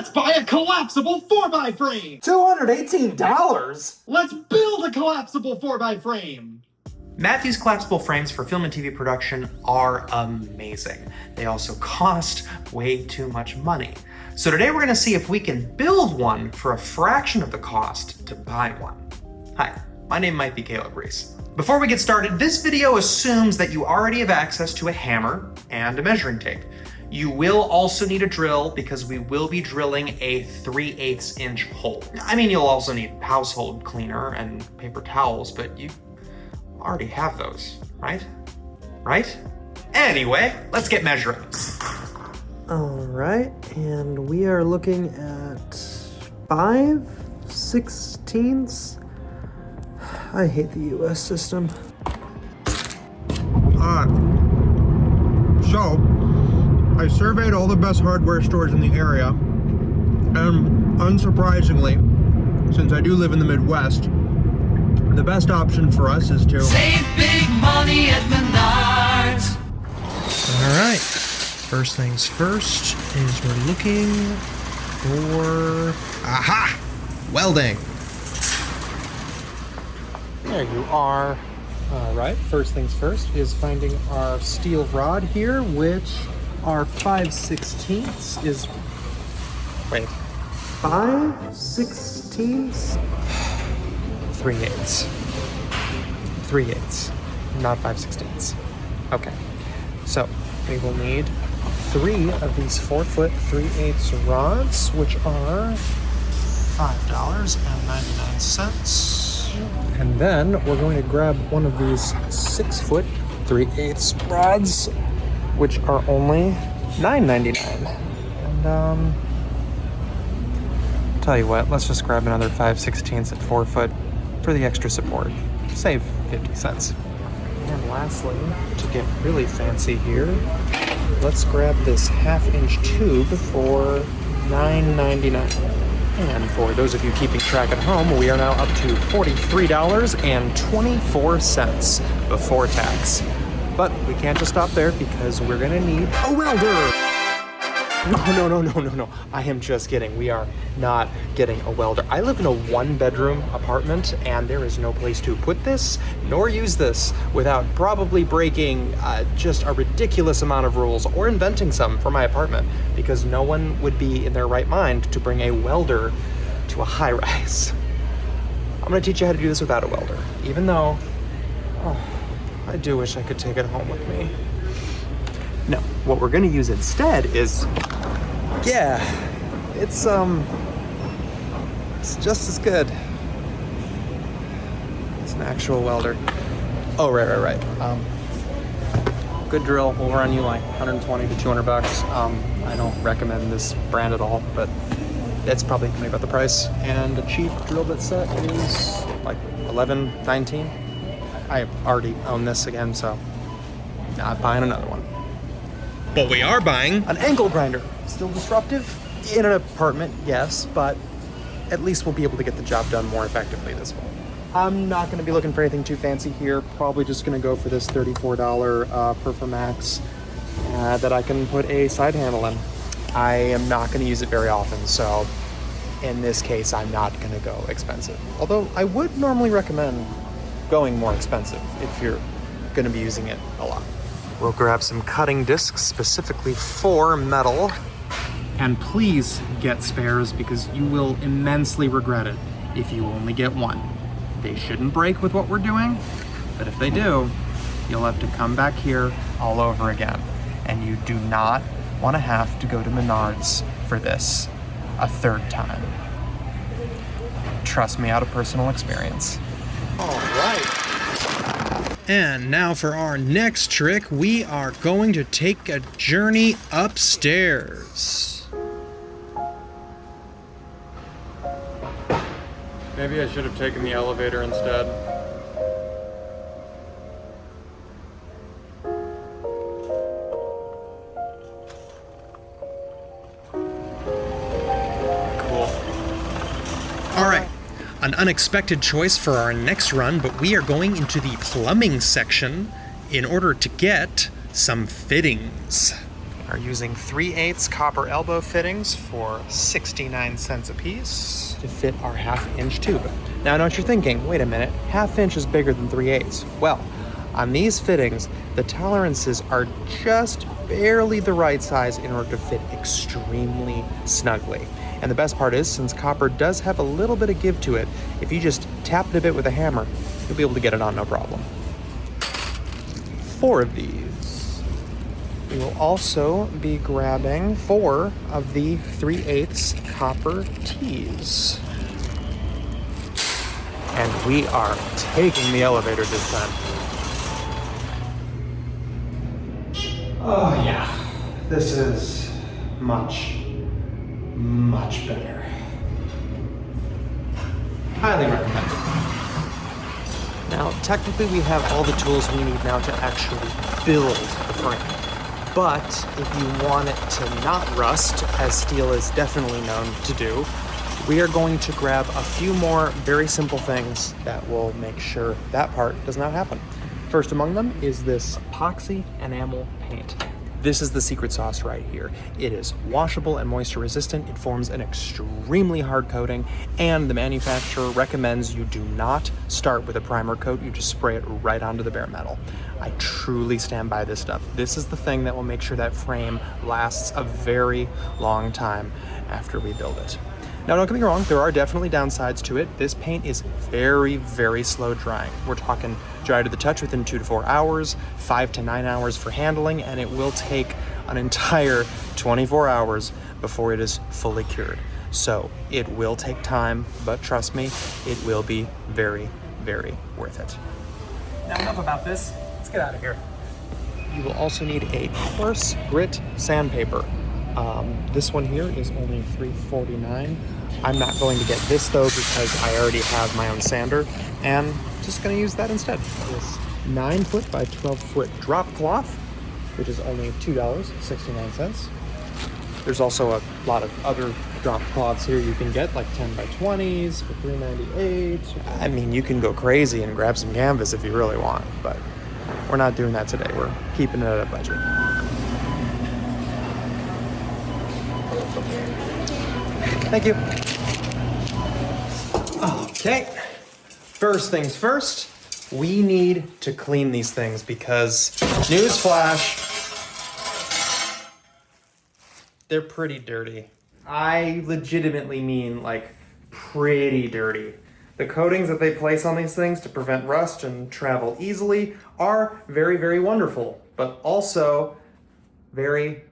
Let's buy a collapsible 4x frame! $218? Let's build a collapsible 4x frame! Matthew's collapsible frames for film and TV production are amazing. They also cost way too much money. So today we're gonna see if we can build one for a fraction of the cost to buy one. Hi, my name might be Caleb Reese. Before we get started, this video assumes that you already have access to a hammer and a measuring tape. You will also need a drill because we will be drilling a 3/8 inch hole. I mean, you'll also need household cleaner and paper towels, but you already have those, right? Right? Anyway, let's get measuring. All right, and we are looking at 5/16. I hate the US system. So, I surveyed all the best hardware stores in the area, and unsurprisingly, since I do live in the Midwest, the best option for us is to save big money at Menards. All right, first things first is we're looking for, aha, welding. There you are. All right, first things first is finding our steel rod here, which our 5/16 is, wait, 5/16? 3/8. 3/8, not 5/16. Okay, so we will need 3 of these 4-foot 3/8 rods, which are $5.99. And then we're going to grab one of these 6-foot 3/8 rods, which are only $9.99. And tell you what, let's just grab another 5/16 at 4 foot for the extra support. Save 50 cents. And lastly, to get really fancy here, let's grab this 1/2-inch tube for $9.99. And for those of you keeping track at home, we are now up to $43.24 before tax. But we can't just stop there because we're gonna need a welder. No. I am just kidding. We are not getting a welder. I live in a 1-bedroom apartment and there is no place to put this nor use this without probably breaking just a ridiculous amount of rules or inventing some for my apartment, because no one would be in their right mind to bring a welder to a high-rise. I'm gonna teach you how to do this without a welder, even though, I do wish I could take it home with me. No, what we're gonna use instead is, yeah, it's just as good. It's an actual welder. Oh, right. Good drill will run you like 120 to 200 bucks. I don't recommend this brand at all, but it's probably maybe about the price. And a cheap drill bit set is like $11, $19. I already own this again, so not buying another one. But we are buying an angle grinder. Still disruptive in an apartment, yes, but at least we'll be able to get the job done more effectively this way. I'm not going to be looking for anything too fancy here. Probably just going to go for this $34 Performax that I can put a side handle in. I am not going to use it very often, so in this case, I'm not going to go expensive. Although I would normally recommend going more expensive if you're going to be using it a lot. We'll grab some cutting discs specifically for metal. And please get spares because you will immensely regret it if you only get one. They shouldn't break with what we're doing, but if they do, you'll have to come back here all over again. And you do not want to have to go to Menards for this a 3rd time. Trust me, out of personal experience. All right. And now for our next trick, we are going to take a journey upstairs. Maybe I should have taken the elevator instead. Cool. All right, an unexpected choice for our next run, but we are going into the plumbing section in order to get some fittings. are using 3/8 copper elbow fittings for 69 cents a piece to fit our 1/2-inch tube. Now I know what you're thinking, wait a minute, 1/2 inch is bigger than 3/8. Well, on these fittings, the tolerances are just barely the right size in order to fit extremely snugly. And the best part is, since copper does have a little bit of give to it, if you just tap it a bit with a hammer, you'll be able to get it on no problem. 4 of these. We will also be grabbing 4 of the 3/8 copper tees. And we are taking the elevator this time. Oh yeah, this is much better. Highly recommended. Now, technically we have all the tools we need now to actually build the frame. But if you want it to not rust, as steel is definitely known to do, we are going to grab a few more very simple things that will make sure that part does not happen. First among them is this epoxy enamel paint. This is the secret sauce right here. It is washable and moisture resistant. It forms an extremely hard coating, and the manufacturer recommends you do not start with a primer coat. You just spray it right onto the bare metal. I truly stand by this stuff. This is the thing that will make sure that frame lasts a very long time after we build it. Now, don't get me wrong, there are definitely downsides to it. This paint is very slow drying. We're talking dry to the touch within 2 to 4 hours, 5 to 9 hours for handling, and it will take an entire 24 hours before it is fully cured. So it will take time, but trust me, it will be very worth it. Now enough about this, let's get out of here. You will also need a coarse grit sandpaper. This one here is only $3.49. I'm not going to get this though because I already have my own sander, and just going to use that instead. This 9-foot by 12-foot drop cloth, which is only $2.69. There's also a lot of other drop cloths here you can get, like 10 by 20s for $3.98. I mean, you can go crazy and grab some canvas if you really want, but we're not doing that today. We're keeping it at a budget. Thank you. Okay, first things first, we need to clean these things because, newsflash, they're pretty dirty. I legitimately mean like pretty dirty. The coatings that they place on these things to prevent rust and travel easily are very wonderful, but also very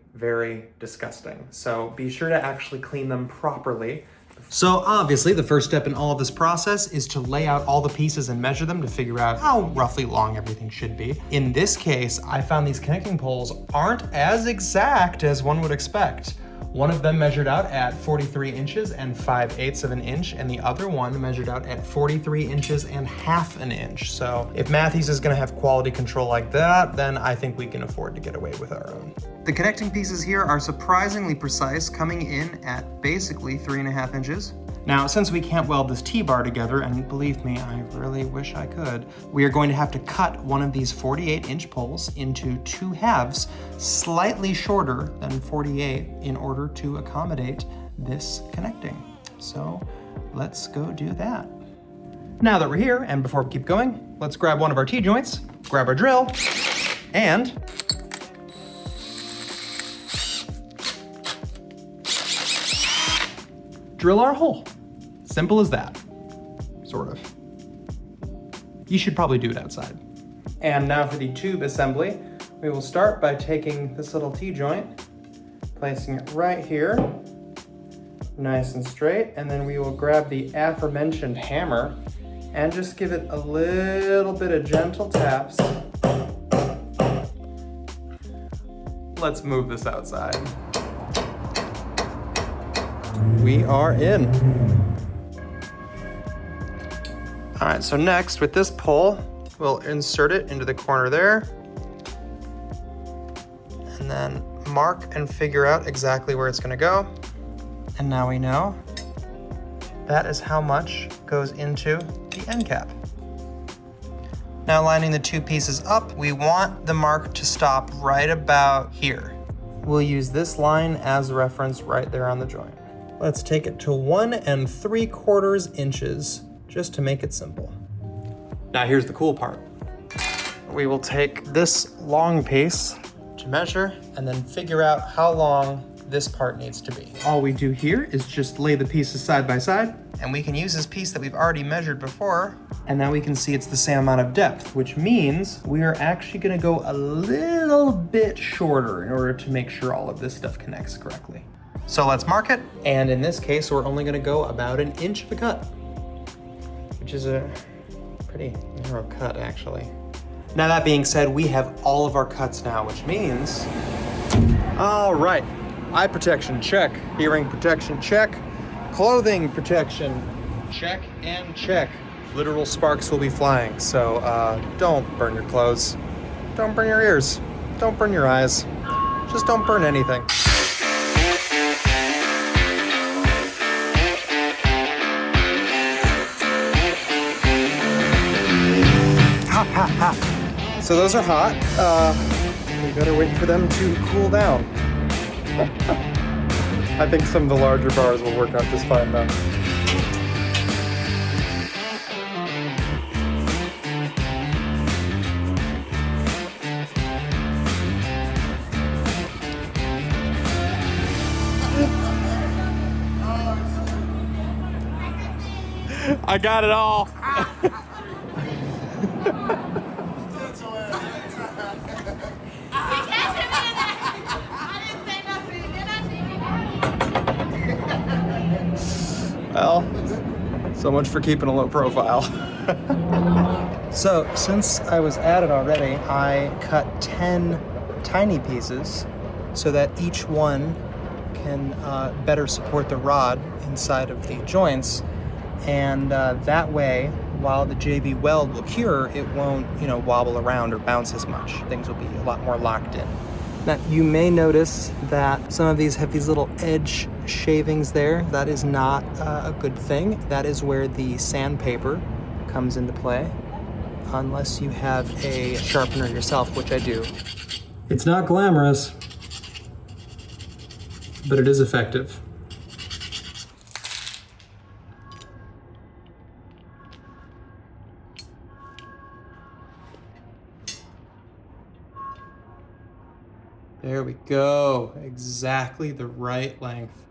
disgusting. So be sure to actually clean them properly. So obviously the first step in all of this process is to lay out all the pieces and measure them to figure out how roughly long everything should be. In this case, I found these connecting poles aren't as exact as one would expect. One of them measured out at 43 inches and 5/8 of an inch, and the other one measured out at 43 inches and 1/2 an inch. So if Matthews is gonna have quality control like that, then I think we can afford to get away with our own. The connecting pieces here are surprisingly precise, coming in at basically 3.5 inches. Now, since we can't weld this T-bar together, and believe me, I really wish I could, we are going to have to cut one of these 48-inch poles into 2 halves, slightly shorter than 48, in order to accommodate this connecting. So let's go do that. Now that we're here, and before we keep going, let's grab one of our T-joints, grab our drill, and drill our hole. Simple as that, sort of. You should probably do it outside. And now for the tube assembly, we will start by taking this little T-joint, placing it right here, nice and straight, and then we will grab the aforementioned hammer and just give it a little bit of gentle taps. Let's move this outside. We are in. All right, so next with this pole, we'll insert it into the corner there, and then mark and figure out exactly where it's gonna go. And now we know that is how much goes into the end cap. Now lining the 2 pieces up, we want the mark to stop right about here. we'll use this line as a reference right there on the joint. Let's take it to 1 3/4 inches, just to make it simple. Now here's the cool part. We will take this long piece to measure and then figure out how long this part needs to be. All we do here is just lay the pieces side by side, and we can use this piece that we've already measured before, and now we can see it's the same amount of depth, which means we are actually gonna go a little bit shorter in order to make sure all of this stuff connects correctly. So let's mark it, and in this case, we're only gonna go about 1 inch of a cut, which is a pretty narrow cut, actually. Now that being said, we have all of our cuts now, which means, all right, eye protection, check. Hearing protection, check. Clothing protection, check and check. Literal sparks will be flying, so don't burn your clothes. Don't burn your ears. Don't burn your eyes. Just don't burn anything. So those are hot. We better wait for them to cool down. I think some of the larger bars will work out just fine though. I got it all. Well, so much for keeping a low profile. So, since I was at it already, I cut 10 tiny pieces so that each one can better support the rod inside of the joints. And that way, while the JB weld will cure, it won't, wobble around or bounce as much. Things will be a lot more locked in. Now, you may notice that some of these have these little edge shavings there. That is not a good thing. That is where the sandpaper comes into play, unless you have a sharpener yourself, which I do. It's not glamorous, but it is effective. There we go, exactly the right length.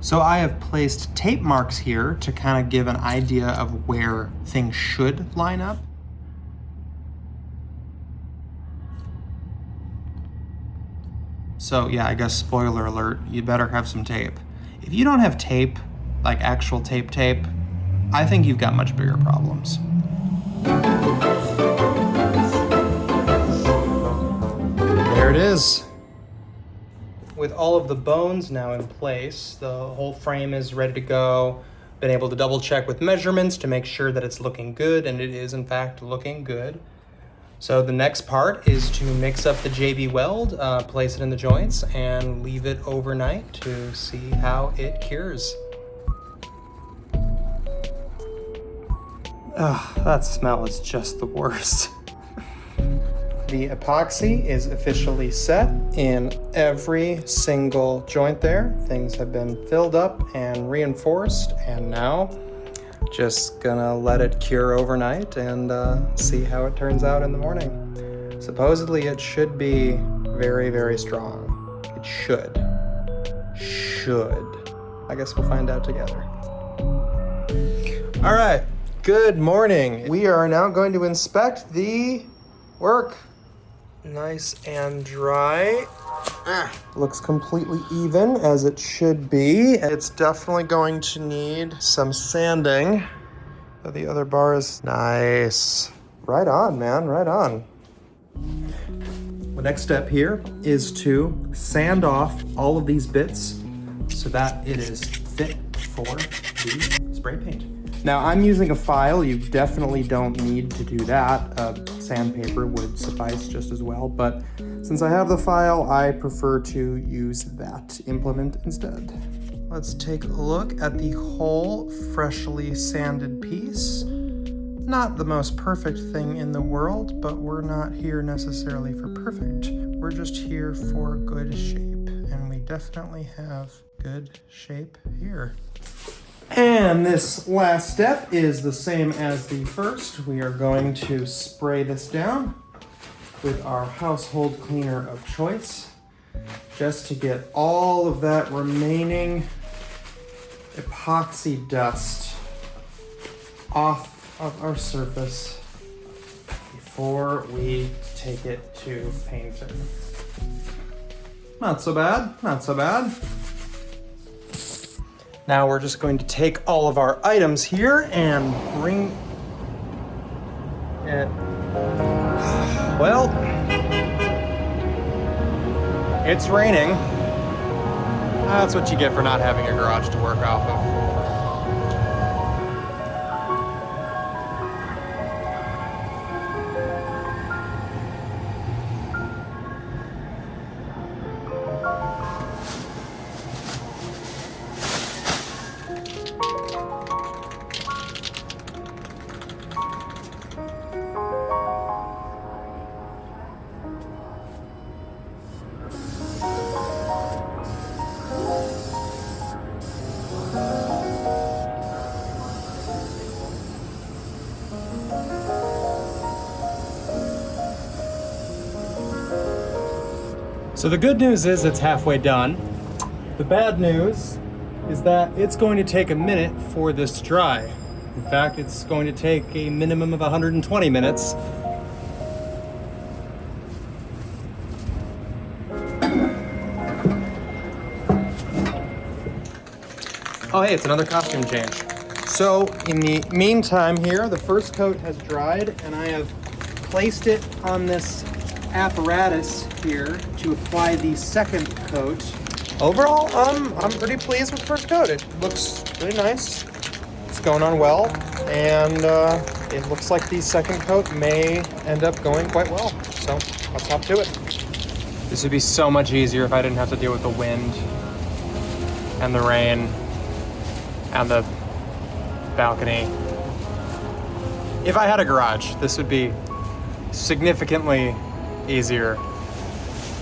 So I have placed tape marks here to kind of give an idea of where things should line up. So yeah, I guess spoiler alert, you better have some tape. If you don't have tape, like actual tape, I think you've got much bigger problems. There it is. With all of the bones now in place, the whole frame is ready to go. Been able to double check with measurements to make sure that it's looking good, and it is in fact looking good. So the next part is to mix up the JB weld, place it in the joints, and leave it overnight to see how it cures. That smell is just the worst. The epoxy is officially set in every single joint there. Things have been filled up and reinforced, and now just gonna let it cure overnight and see how it turns out in the morning. Supposedly it should be very, very strong. It should. I guess we'll find out together. All right. Good morning. We are now going to inspect the work. Nice and dry. Looks completely even, as it should be. It's definitely going to need some sanding. The other bar is nice. Right on, man, right on. The next step here is to sand off all of these bits so that it is fit for the spray paint. Now, I'm using a file. You definitely don't need to do that. Sandpaper would suffice just as well, but since I have the file, I prefer to use that implement instead. Let's take a look at the whole freshly sanded piece. Not the most perfect thing in the world, but we're not here necessarily for perfect. We're just here for good shape, and we definitely have good shape here. And this last step is the same as the first. We are going to spray this down with our household cleaner of choice, just to get all of that remaining epoxy dust off of our surface before we take it to painting. Not so bad, not so bad. Now we're just going to take all of our items here and bring it. Well, it's raining. That's what you get for not having a garage to work off of. So the good news is it's halfway done. The bad news is that it's going to take a minute for this to dry. In fact, it's going to take a minimum of 120 minutes. Oh hey, it's another costume change. So in the meantime here, the first coat has dried and I have placed it on this apparatus here to apply the second coat. Overall, I'm pretty pleased with the first coat. It looks really nice. It's going on well, and it looks like the second coat may end up going quite well. So let's hop to it. This would be so much easier if I didn't have to deal with the wind and the rain and the balcony. If I had a garage, this would be significantly easier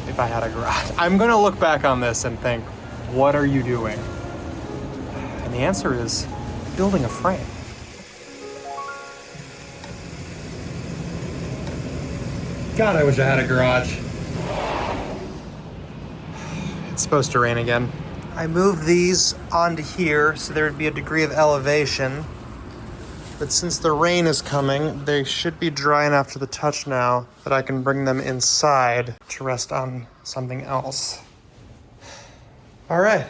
if I had a garage. I'm gonna look back on this and think, what are you doing? And the answer is building a frame. God, I wish I had a garage. It's supposed to rain again. I moved these onto here so there would be a degree of elevation. But since the rain is coming, they should be dry enough to the touch now that I can bring them inside to rest on something else. All right.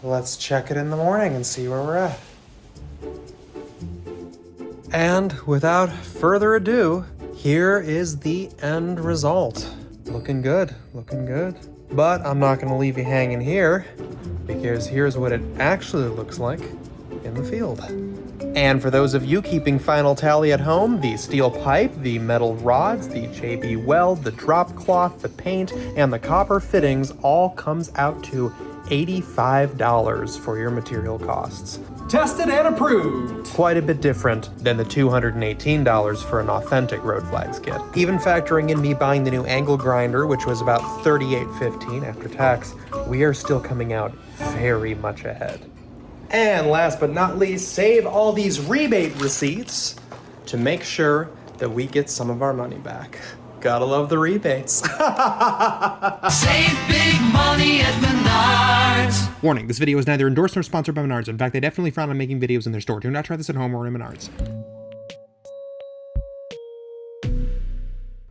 Let's check it in the morning and see where we're at. And without further ado, here is the end result. Looking good, looking good. But I'm not gonna leave you hanging here, because here's what it actually looks like in the field. And for those of you keeping final tally at home, the steel pipe, the metal rods, the JB weld, the drop cloth, the paint, and the copper fittings all comes out to $85 for your material costs. Tested and approved. Quite a bit different than the $218 for an authentic Road Flags kit. Even factoring in me buying the new angle grinder, which was about $38.15 after tax, we are still coming out very much ahead. And last but not least, save all these rebate receipts to make sure that we get some of our money back. Gotta love the rebates. Save big money at Menards. Warning, this video is neither endorsed nor sponsored by Menards. In fact, they definitely frown on making videos in their store. Do not try this at home or in Menards.